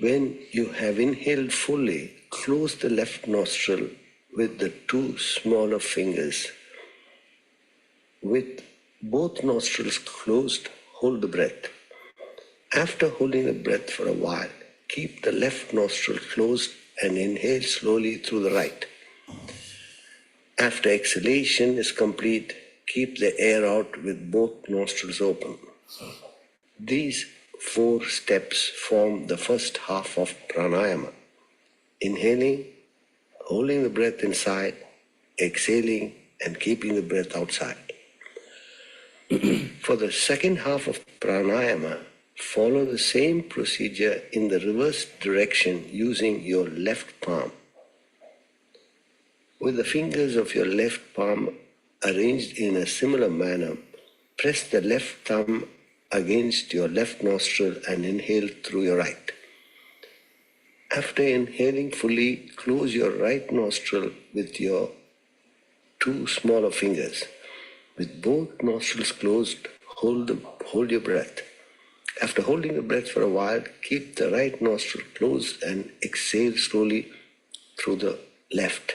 When you have inhaled fully, close the left nostril with the two smaller fingers. With both nostrils closed, hold the breath. After holding the breath for a while, keep the left nostril closed and inhale slowly through the right. After exhalation is complete, keep the air out with both nostrils open. These 4 steps form the first half of pranayama. Inhaling, holding the breath inside, exhaling, and keeping the breath outside. For the second half of pranayama, follow the same procedure in the reverse direction using your left palm. With the fingers of your left palm arranged in a similar manner, press the left thumb against your left nostril and inhale through your right. After inhaling fully, close your right nostril with your 2 smaller fingers. With both nostrils closed, hold your breath. After holding the breath for a while, keep the right nostril closed and exhale slowly through the left.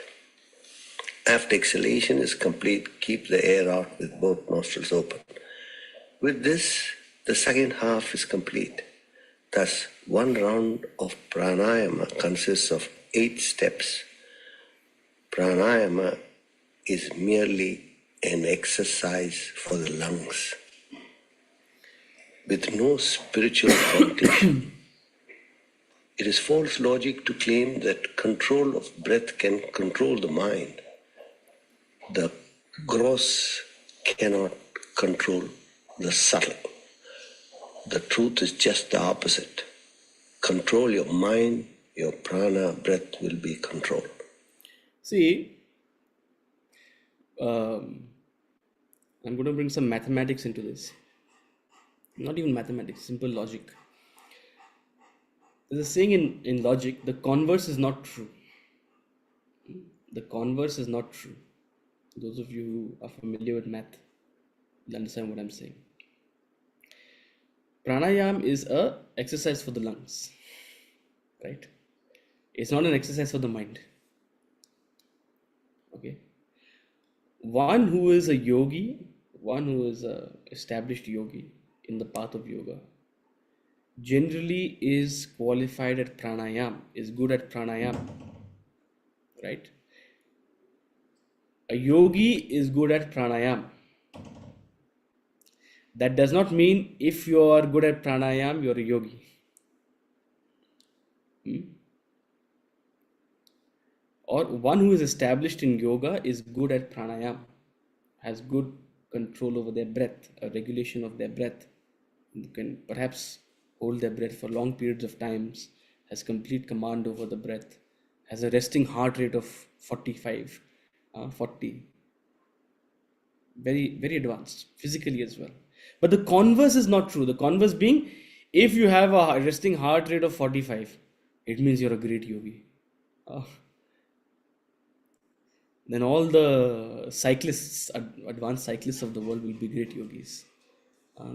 After exhalation is complete, keep the air out with both nostrils open. With this, the second half is complete. Thus, one round of pranayama consists of 8 steps. Pranayama is merely an exercise for the lungs, with no spiritual connotation. It is false logic to claim that control of breath can control the mind. The gross cannot control the subtle. The truth is just the opposite. Control your mind, your prana, breath will be controlled. See, I'm going to bring some mathematics into this. Not even mathematics, simple logic. There's a saying in logic, the converse is not true. The converse is not true. Those of you who are familiar with math will understand what I'm saying. Pranayam is a exercise for the lungs, right? It's not an exercise for the mind. Okay. One who is a yogi, one who is a established yogi in the path of yoga, generally is qualified at pranayam, is good at pranayam, right? A yogi is good at pranayam. That does not mean if you are good at pranayam, you're a yogi. Or one who is established in yoga is good at pranayam, has good control over their breath, a regulation of their breath. You can perhaps hold their breath for long periods of times, has complete command over the breath, has a resting heart rate of 45, 40. Very, very advanced physically as well. But the converse is not true. The converse being, if you have a resting heart rate of 45, it means you're a great yogi. Then all the cyclists, advanced cyclists of the world will be great yogis.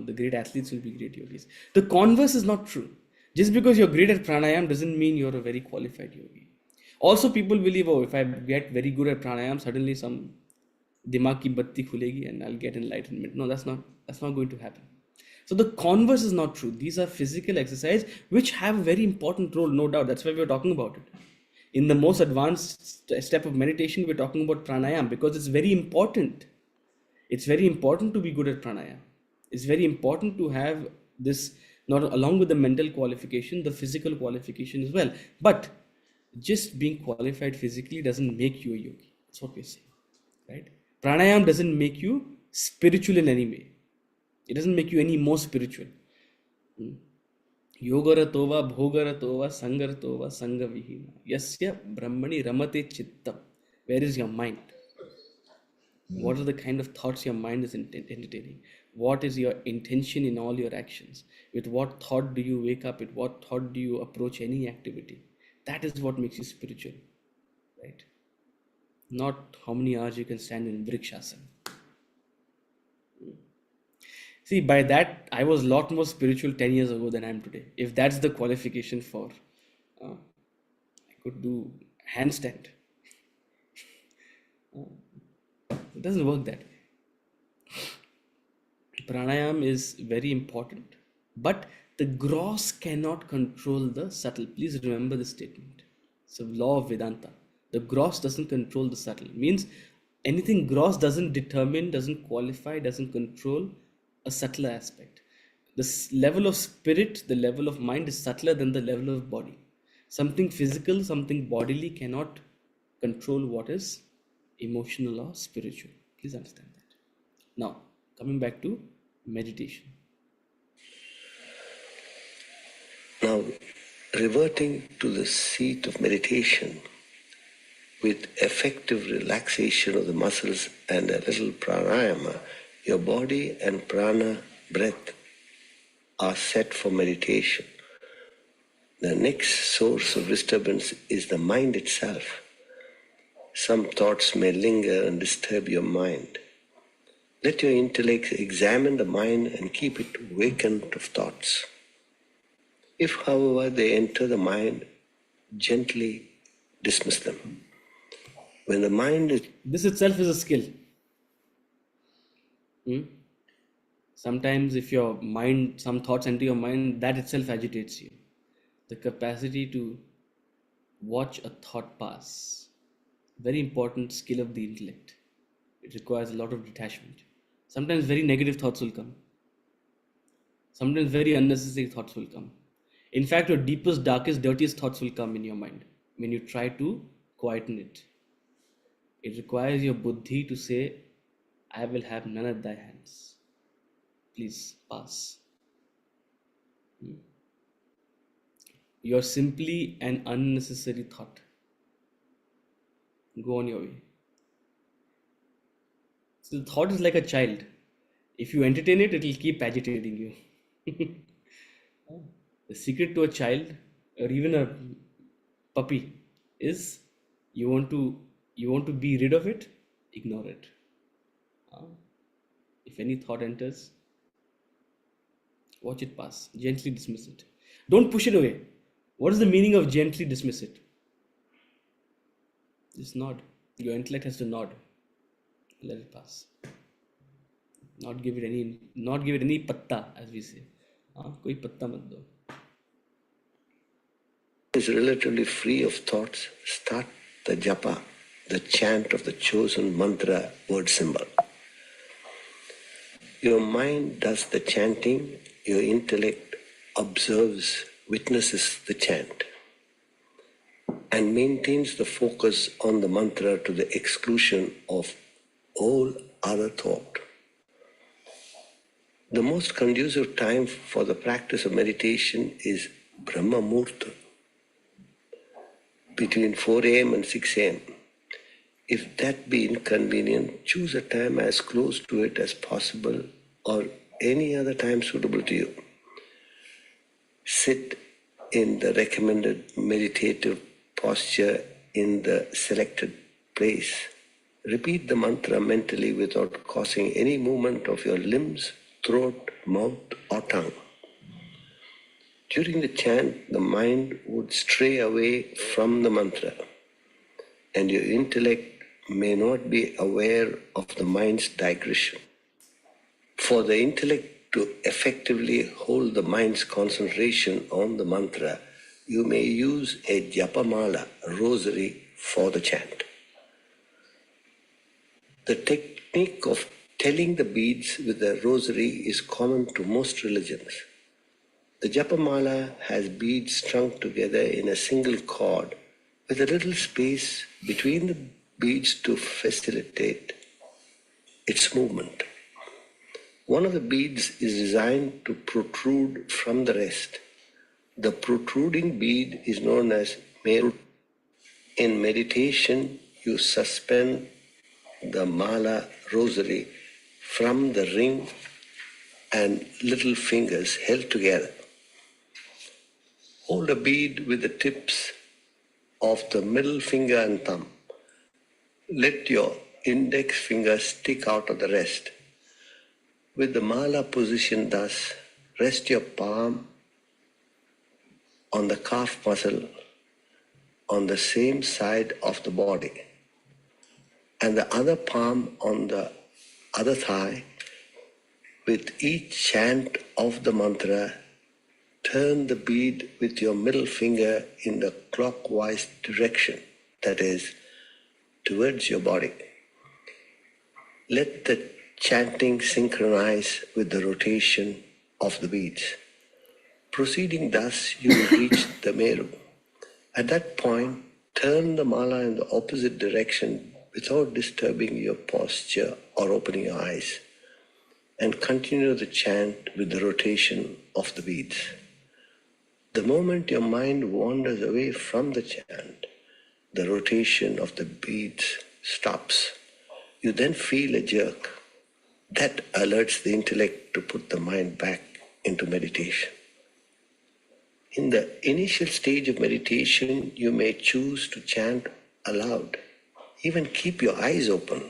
The great athletes will be great yogis. The converse is not true. Just because you're great at pranayam doesn't mean you're a very qualified yogi. Also, people believe, oh, if I get very good at pranayam, suddenly some dimag ki batti khulegi and I'll get enlightenment. No, that's not going to happen. So the converse is not true. These are physical exercises which have a very important role, no doubt. That's why we're talking about it. In the most advanced step of meditation, we're talking about pranayam because it's very important. It's very important to be good at pranayam. It's very important to have this, not along with the mental qualification, the physical qualification as well. But just being qualified physically doesn't make you a yogi. That's what we're saying, right? Pranayam doesn't make you spiritual in any way. It doesn't make you any more spiritual. Yogaratova bhogaratova sangaratova sangavihina. Yasya brahmani ramate chittam. Where is your mind? What are the kind of thoughts your mind is entertaining? What is your intention in all your actions? With what thought do you wake up? With what thought do you approach any activity? That is what makes you spiritual, right? Not how many hours you can stand in vrikshasana. See, by that, I was a lot more spiritual 10 years ago than I am today. If that's the qualification for, I could do handstand. It doesn't work that way. Pranayam is very important, but the gross cannot control the subtle. Please remember this statement. It's a law of Vedanta. The gross doesn't control the subtle. Means anything gross doesn't determine, doesn't qualify, doesn't control a subtler aspect. The level of spirit, the level of mind is subtler than the level of body. Something physical, something bodily cannot control what is emotional or spiritual. Please understand that. Now, coming back to meditation. Now, reverting to the seat of meditation with effective relaxation of the muscles and a little pranayama, your body and prana breath are set for meditation. The next source of disturbance is the mind itself. Some thoughts may linger and disturb your mind. Let your intellect examine the mind and keep it vacant of thoughts. If, however, they enter the mind, gently dismiss them. When the mind is... This itself is a skill. Sometimes if your mind, some thoughts enter your mind, that itself agitates you. The capacity to watch a thought pass. Very important skill of the intellect. It requires a lot of detachment. Sometimes very negative thoughts will come. Sometimes very unnecessary thoughts will come. In fact, your deepest, darkest, dirtiest thoughts will come in your mind when you try to quieten it. It requires your buddhi to say, I will have none at thy hands. Please pass. You're simply an unnecessary thought. Go on your way. So the thought is like a child. If you entertain it, it will keep agitating you. The secret to a child or even a puppy is you want to be rid of it, ignore it. If any thought enters, watch it pass, gently dismiss it. Don't push it away. What is the meaning of gently dismiss it? Just nod. Your intellect has to nod. Let it pass. Not give it any patta, as we say. Koi patta mat do. Is relatively free of thoughts. Start the japa, the chant of the chosen mantra word symbol. Your mind does the chanting, your intellect observes, witnesses the chant, and maintains the focus on the mantra to the exclusion of all other thought. The most conducive time for the practice of meditation is Brahma Murta, between 4 a.m. and 6 a.m. If that be inconvenient, choose a time as close to it as possible or any other time suitable to you. Sit in the recommended meditative posture in the selected place. Repeat the mantra mentally without causing any movement of your limbs, throat, mouth, or tongue. During the chant, the mind would stray away from the mantra, and your intellect may not be aware of the mind's digression. For the intellect to effectively hold the mind's concentration on the mantra, you may use a japamala, rosary, for the chant. The technique of telling the beads with the rosary is common to most religions. The japamala has beads strung together in a single cord with a little space between the beads to facilitate its movement. One of the beads is designed to protrude from the rest. The protruding bead is known as meru. In meditation, you suspend the mala rosary from the ring and little fingers held together. Hold a bead with the tips of the middle finger and thumb. Let your index finger stick out of the rest. With the mala positioned thus, rest your palm on the calf muscle on the same side of the body, and the other palm on the other thigh. With each chant of the mantra, turn the bead with your middle finger in the clockwise direction, that is, towards your body. Let the chanting synchronize with the rotation of the beads. Proceeding thus, you will reach the Meru. At that point, turn the mala in the opposite direction without disturbing your posture or opening your eyes, and continue the chant with the rotation of the beads. The moment your mind wanders away from the chant, the rotation of the beads stops. You then feel a jerk. That alerts the intellect to put the mind back into meditation. In the initial stage of meditation, you may choose to chant aloud. Even keep your eyes open.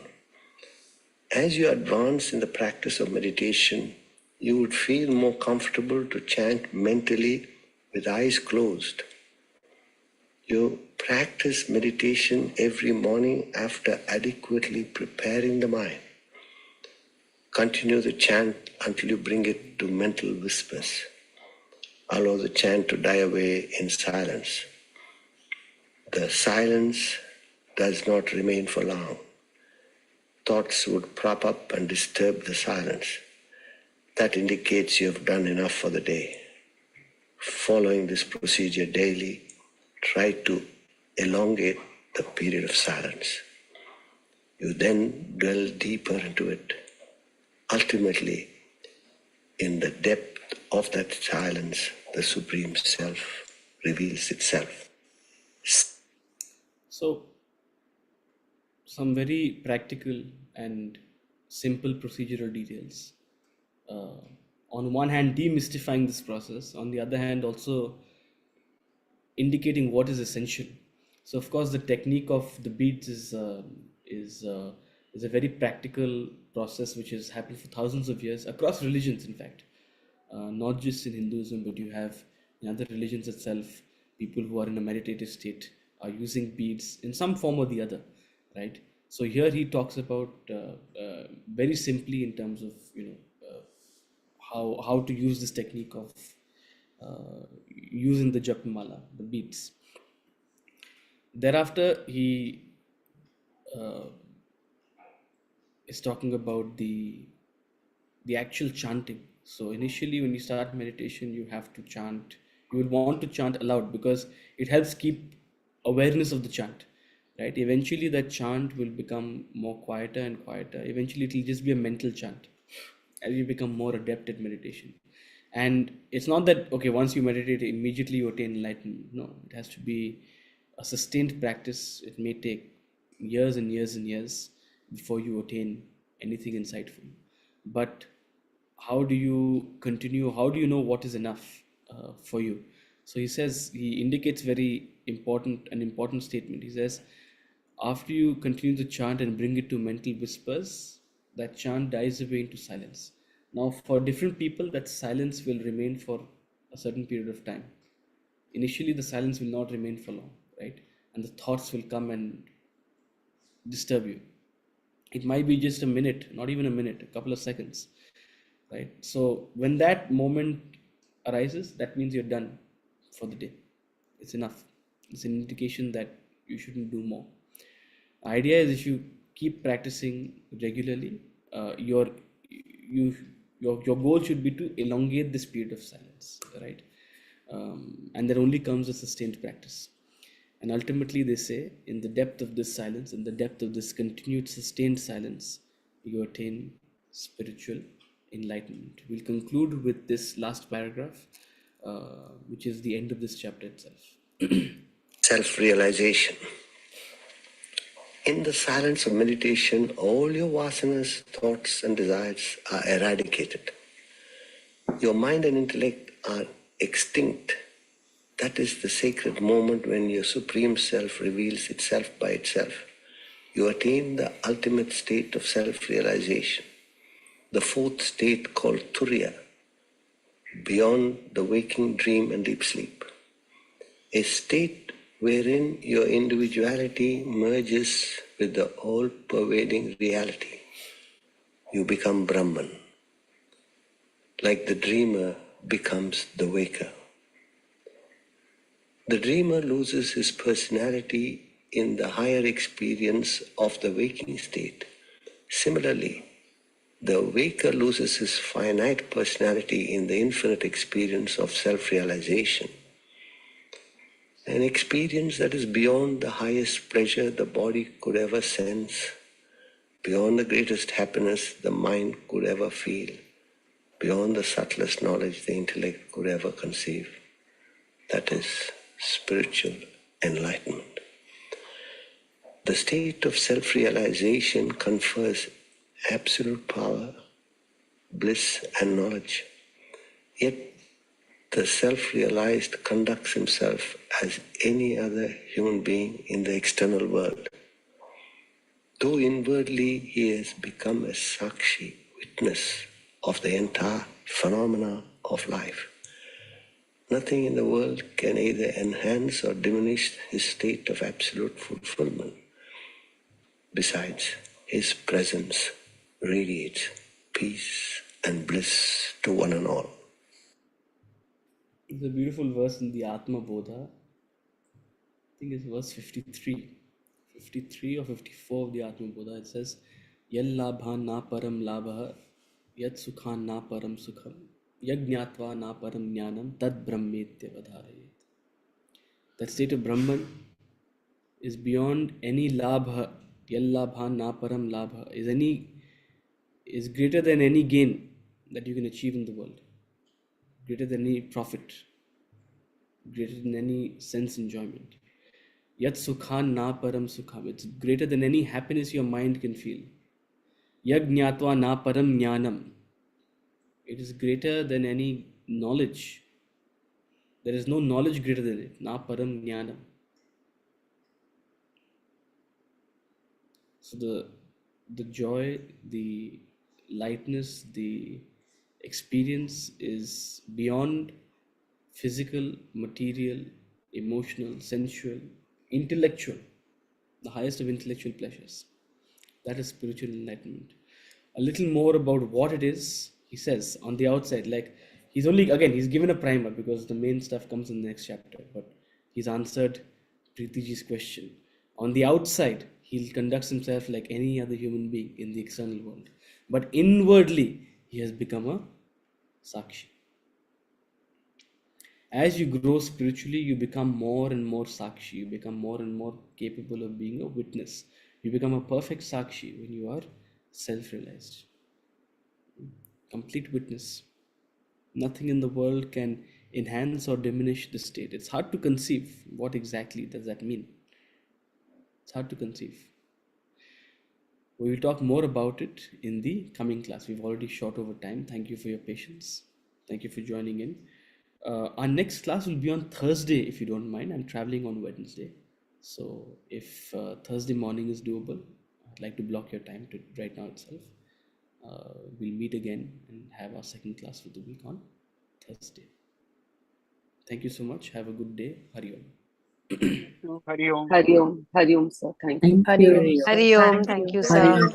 As you advance in the practice of meditation, you would feel more comfortable to chant mentally with eyes closed. You practice meditation every morning after adequately preparing the mind. Continue the chant until you bring it to mental whispers. Allow the chant to die away in silence. The silence does not remain for long. Thoughts would prop up and disturb the silence. That indicates you have done enough for the day. Following this procedure daily, try to elongate the period of silence. You then dwell deeper into it. Ultimately, in the depth of that silence, the Supreme Self reveals itself. So, some very practical and simple procedural details. On one hand, demystifying this process. On the other hand, also indicating what is essential. So, of course, the technique of the beads is a very practical process which has happened for thousands of years across religions. In fact, not just in Hinduism, but you have in other religions itself, people who are in a meditative state are using beads in some form or the other, right? So here he talks about very simply in terms of how to use this technique of using the japamala, the beads. Thereafter, he is talking about the actual chanting. So initially, when you start meditation, you have to chant. You will want to chant aloud because it helps keep awareness of the chant, right? Eventually, that chant will become more quieter and quieter. Eventually, it will just be a mental chant as you become more adept at meditation. And it's not that, okay, once you meditate, immediately you attain enlightenment. No, it has to be a sustained practice. It may take years and years and years before you attain anything insightful. But how do you continue? How do you know what is enough for you? So he indicates an important statement. He says, after you continue the chant and bring it to mental whispers, that chant dies away into silence. Now, for different people, that silence will remain for a certain period of time. Initially, the silence will not remain for long, right? And the thoughts will come and disturb you. It might be just a minute, not even a minute, a couple of seconds, right? So when that moment arises, that means you're done for the day. It's enough. It's an indication that you shouldn't do more. The idea is if you keep practicing regularly, your goal should be to elongate this period of silence, right? And there only comes a sustained practice. And ultimately, they say, in the depth of this silence, in the depth of this continued sustained silence, you attain spiritual enlightenment. We'll conclude with this last paragraph. which is the end of this chapter itself. Self-realization. In the silence of meditation, all your vasanas, thoughts and desires are eradicated. Your mind and intellect are extinct. That is the sacred moment when your Supreme Self reveals itself by itself. You attain the ultimate state of self-realization, the fourth state called Turiya, beyond the waking dream and deep sleep. A state wherein your individuality merges with the all-pervading reality. You become Brahman, like the dreamer becomes the waker. The dreamer loses his personality in the higher experience of the waking state. Similarly, the waker loses his finite personality in the infinite experience of self-realization. An experience that is beyond the highest pleasure the body could ever sense, beyond the greatest happiness the mind could ever feel, beyond the subtlest knowledge the intellect could ever conceive. That is spiritual enlightenment. The state of self-realization confers absolute power, bliss, and knowledge. Yet the self-realized conducts himself as any other human being in the external world. Though inwardly he has become a sakshi, witness of the entire phenomena of life, nothing in the world can either enhance or diminish his state of absolute fulfillment. Besides, his presence radiates peace and bliss to one and all. It's a beautiful verse in the Atma Bodha. I think it's verse 53. 53 or 54 of the Atma Bodha. It says, Yal labha na param labha, yat sukha na param sukham, yajñatva na param jnanam, tad brahmetya vadharayet. That state of Brahman is beyond any labha. Yal labha na param labha is greater than any gain that you can achieve in the world, greater than any profit, greater than any sense enjoyment. Yat sukhan na param sukham. It's greater than any happiness your mind can feel. Yajñatva na param jnanam. It is greater than any knowledge. There is no knowledge greater than it. Na param jnanam. So the joy, the lightness, the experience is beyond physical, material, emotional, sensual, intellectual, the highest of intellectual pleasures. That is spiritual enlightenment. A little more about what it is, he says on the outside, like he's given a primer because the main stuff comes in the next chapter, but he's answered Preetiji's question. On the outside, he conducts himself like any other human being in the external world, but inwardly he has become a sakshi. As you grow spiritually, you become more and more sakshi. You become more and more capable of being a witness. You become a perfect sakshi when you are self-realized. Complete witness. Nothing in the world can enhance or diminish the state. It's hard to conceive what exactly does that mean. It's hard to conceive. We will talk more about it in the coming class. We've already shot over time. Thank you for your patience. Thank you for joining in. Our next class will be on Thursday, if you don't mind. I'm traveling on Wednesday. So if Thursday morning is doable, I'd like to block your time to right now itself. We'll meet again and have our second class for the week on Thursday. Thank you so much. Have a good day. Hari Om. Hari Om. Hari Om, sir. Thank you. Hari Om. Hari Om. Thank you, sir.